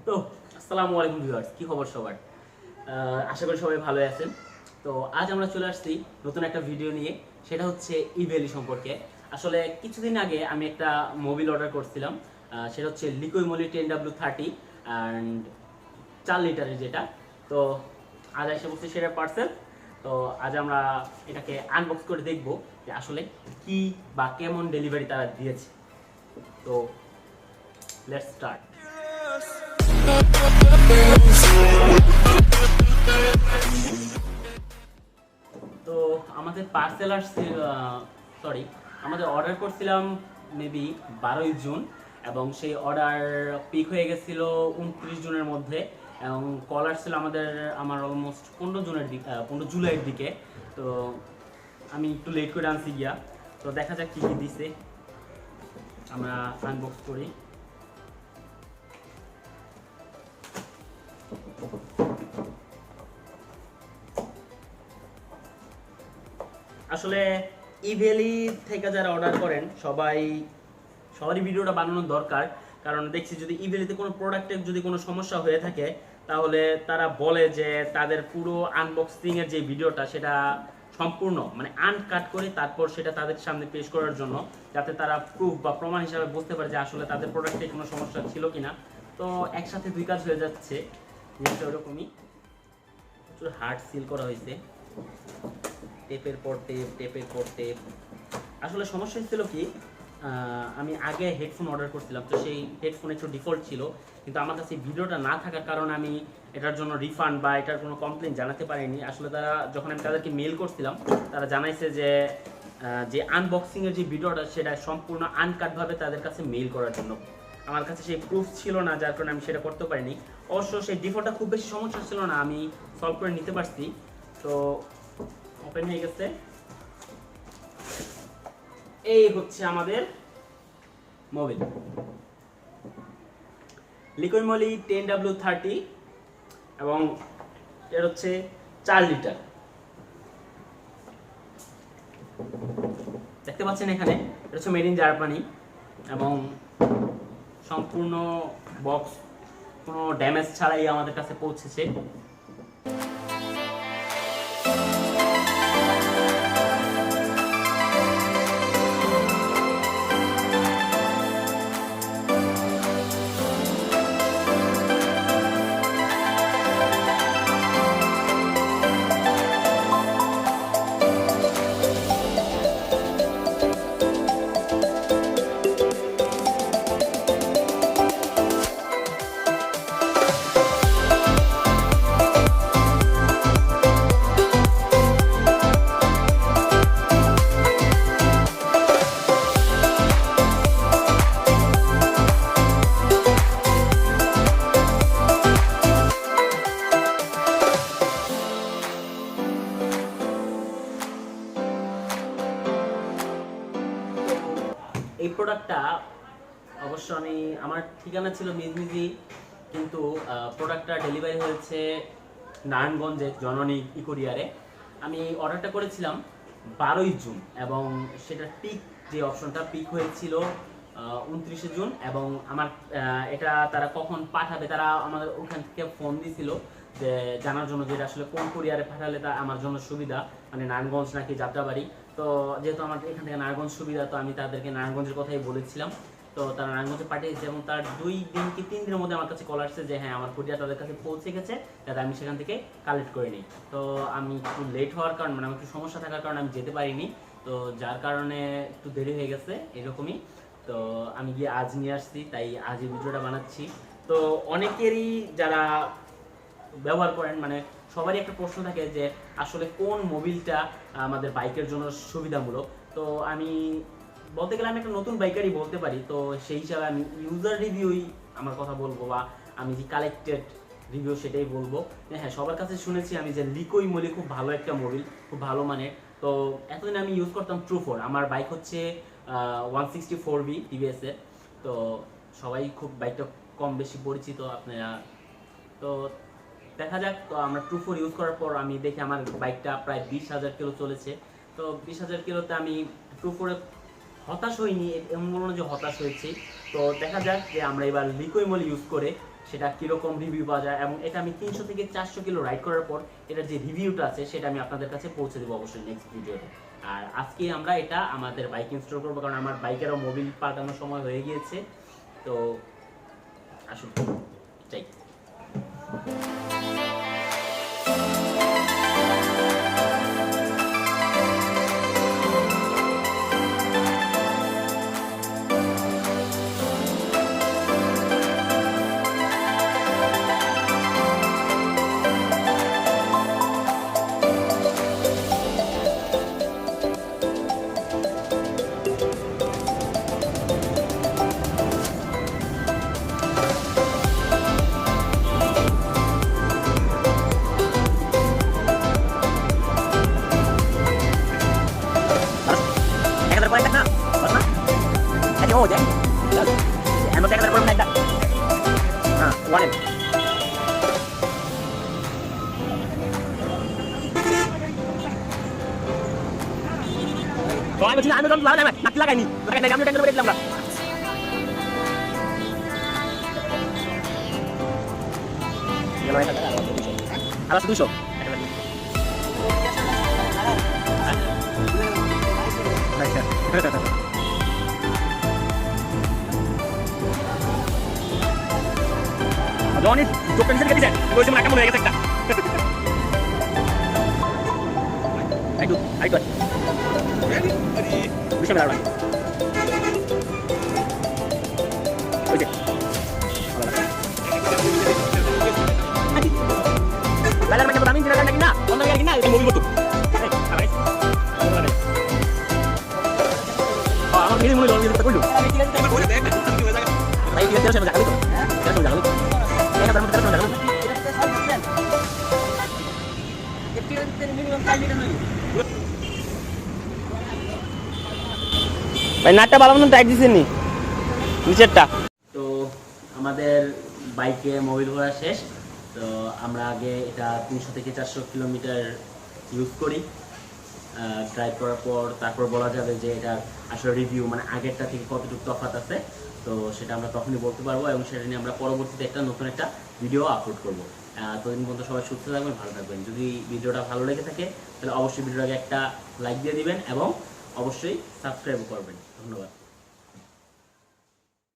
তো আসসালামু আলাইকুম ভিউয়ার্স, কি খবর সবার? আশা করি সবাই ভালো আছেন। তো আজ আমরা চলে আসছি নতুন একটা ভিডিও নিয়ে, সেটা হচ্ছে ইভেলি সম্পর্কে। আসলে কিছুদিন আগে আমি একটা মোবিল অর্ডার করছিলাম, সেটা হচ্ছে লিকুইড মোলি 10W30 অ্যান্ড 4 লিটারের যেটা। তো আজ এসে বলছি সেটা পার্সেল। তো আজ আমরা এটাকে আনবক্স করে দেখব যে আসলে কি বা কেমন ডেলিভারি তারা দিয়েছে। তো লেটস স্টার্ট। তো আমাদের পার্সেল আসছে, সরি, আমাদের অর্ডার করছিলাম মেবি 12ই জুন, এবং সেই অর্ডার পিক হয়ে গেছিল 29 জুনের মধ্যে, এবং কল আসছিল আমার অলমোস্ট 15 জুলাইয়ের দিকে। তো আমি একটু লেট করে আনছি গিয়া। তো দেখা যাক কী কী দিছে, আমরা আনবক্স করি। আসলে ইভেলি থেকে যারা অর্ডার করেন সবারই ভিডিওটা বানানোর দরকার, কারণ দেখছি যদি ইভেলিতে কোনো প্রোডাক্টের যদি কোনো সমস্যা হয়ে থাকে তাহলে তারা বলে যে তাদের পুরো আনবক্সিং এর যে ভিডিওটা সেটা সম্পূর্ণ মানে আনকাট করে তারপর সেটা তাদের সামনে পেশ করার জন্য, যাতে তারা প্রুফ বা প্রমাণ হিসাবে বুঝতে পারে যে আসলে তাদের প্রোডাক্টে কোনো সমস্যা ছিল কিনা। তো একসাথে দুই কাজ হয়ে যাচ্ছে, জিনিসটা ওরকমই। প্রচুর হার্ড সিল করা হয়েছে, টেপের পর টেপ। আসলে সমস্যা ছিল কি, আমি আগে হেডফোন অর্ডার করছিলাম, তো সেই হেডফোন একটু ডিফল্ট ছিল, কিন্তু আমার কাছে ভিডিওটা না থাকার কারণে আমি এটার জন্য রিফান্ড বা এটার কোনো কমপ্লেন জানাতে পারিনি। আসলে যখন আমি তাদেরকে মেল করছিলাম, তারা জানাইছে যে আনবক্সিংয়ের যে ভিডিওটা সেটা সম্পূর্ণ আনকাটভাবে তাদের কাছে মেল করার জন্য। আমার কাছে সেই প্রুফ ছিল না, যার কারণে আমি সেটা করতে পারিনি। অবশ্য সেই ডিফল্টটা খুব বেশি সমস্যা ছিল না, আমি সলভ করে নিতে পারছি। তো ওপেন হয়ে গেছে, এই হচ্ছে আমাদের মোবিল লিকুইড মলি 10W30, এবং এর হচ্ছে 4 লিটার। দেখতে পাচ্ছেন এখানে এটা হচ্ছে মেড ইন জার্মানি, এবং সম্পূর্ণ বক্স কোনো ড্যামেজ ছাড়াই আমাদের কাছে পৌঁছেছে। এই প্রোডাক্টটা অবশ্য আমার ঠিকানা ছিল মিজমিজি, কিন্তু প্রোডাক্টটা ডেলিভারি হয়েছে নারায়ণগঞ্জে জননী ইকোরিয়ারে। আমি অর্ডারটা করেছিলাম 12ই জুন, এবং সেটার পিক যে অপশনটা পিক হয়েছিল 29শে জুন, এবং আমার এটা তারা কখন পাঠাবে তারা আমাদের ওখান থেকে ফোন দিয়েছিল যে জানার জন্য যে আসলে কোন কুরিয়ারে পাঠালে তা আমার জন্য সুবিধা, মানে নারায়ণগঞ্জ নাকি যাত্রাবাড়ি। তো যেহেতু আমার এখান থেকে নারায়ণগঞ্জ সুবিধা, তো আমি তাদেরকে নারায়ণগঞ্জের কথাই বলেছিলাম। তো তারা নারায়ণগঞ্জে পাঠিয়েছে, এবং তার 2 দিন কি 3 দিনের মধ্যে আমার কাছে কল আসছে যে হ্যাঁ আমার কুরিয়ার তাদের কাছে পৌঁছে গেছে, যাতে আমি সেখান থেকে কালেক্ট করে নিই। তো আমি একটু লেট হওয়ার কারণে, মানে আমার একটু সমস্যা থাকার কারণে আমি যেতে পারিনি, তো যার কারণে একটু দেরি হয়ে গেছে এরকমই। তো আমি গিয়ে আজ নিয়ে আসছি, তাই আজই ভিডিওটা বানাচ্ছি। তো অনেকেরই যারা ব্যবহার করেন, মানে সবারই একটা প্রশ্ন থাকে যে আসলে কোন মোবিলটা আমাদের বাইকের জন্য সুবিধামূলক। তো আমি বলতে গেলে আমি একটা নতুন বাইকারই বলতে পারি, তো সেই হিসাবে আমি ইউজার রিভিউই আমার কথা বলবো, বা আমি যে কালেক্টেড রিভিউ সেটাই বলবো। হ্যাঁ, সবার কাছে শুনেছি আমি যে লিকুইড মোলি খুব ভালো একটা মোবিল, খুব ভালো মানের। তো এতদিন আমি ইউজ করতাম ট্রু4, আমার বাইক হচ্ছে 164V টিভিএস এর। তো সবাই খুব বাইকটা কম বেশি পরিচিত আপনারা। তো দেখা যাক, তো আমরা ট্রু4 ইউজ করার পর আমি দেখি আমার বাইকটা প্রায় 20,000 কিলো চলেছে। তো 20,000 কিলোতে আমি ট্রু4 হতাশ হইনি, এমন বলবো না যে হতাশ হয়েছি। তো দেখা যাক যে আমরা এবার লিকুইমল ইউজ করে সেটা কীরকম রিভিউ পাওয়া যায়, এবং এটা আমি 300 থেকে 400 কিলো রাইড করার পর এটার যে রিভিউটা আছে সেটা আমি আপনাদের কাছে পৌঁছে দেবো অবশ্যই নেক্সট ভিডিওতে। আর আজকে আমরা এটা আমাদের বাইক ইনস্টল করবো, কারণ আমার বাইকেরও মোবিল পাল্টানোর সময় হয়ে গিয়েছে। তো আসুন চাই। Oh, jadi, anu saya kata naik dah. One. Soalnya macam anu kamu lawan nak lagai ni, lagai naik kamu dengan berat lah. Yang lain kata alas 200. Johnny, cuk pensil ke bisa? Gue cuma kamu lagi sekta. Ayo, ayo. Bisa melawan. Oke. Balar macam kami tidak lagi nak. Orang yang nak mobil betul. Oh, ini mulai dari kita dulu. Ayo kita terus sama itu. Terus sama itu. ভাই নাটটা ভালো মতন tight দিছেন নি নিচেরটা? তো আমাদের বাইকে Mobil ভরা শেষ। তো আমরা আগে এটা 300 থেকে 400 কিলোমিটার ইউজ করি, ড্রাইভ করার পর তারপর বলা যাবে যে এটা আসলে রিভিউ মানে আগেরটা থেকে কতটুকু তফাৎ আছে। তো সেটা আমরা তখনই বলতে পারবো, এবং সেটা নিয়ে আমরা পরবর্তীতে একটা নতুন একটা ভিডিও আপলোড করবো। ততদিন পর্যন্ত সবাই সুস্থ থাকবেন, ভালো থাকবেন। যদি ভিডিওটা ভালো লেগে থাকে তাহলে অবশ্যই ভিডিওটাকে একটা লাইক দিয়ে দিবেন এবং অবশ্যই সাবস্ক্রাইব করবেন। ধন্যবাদ।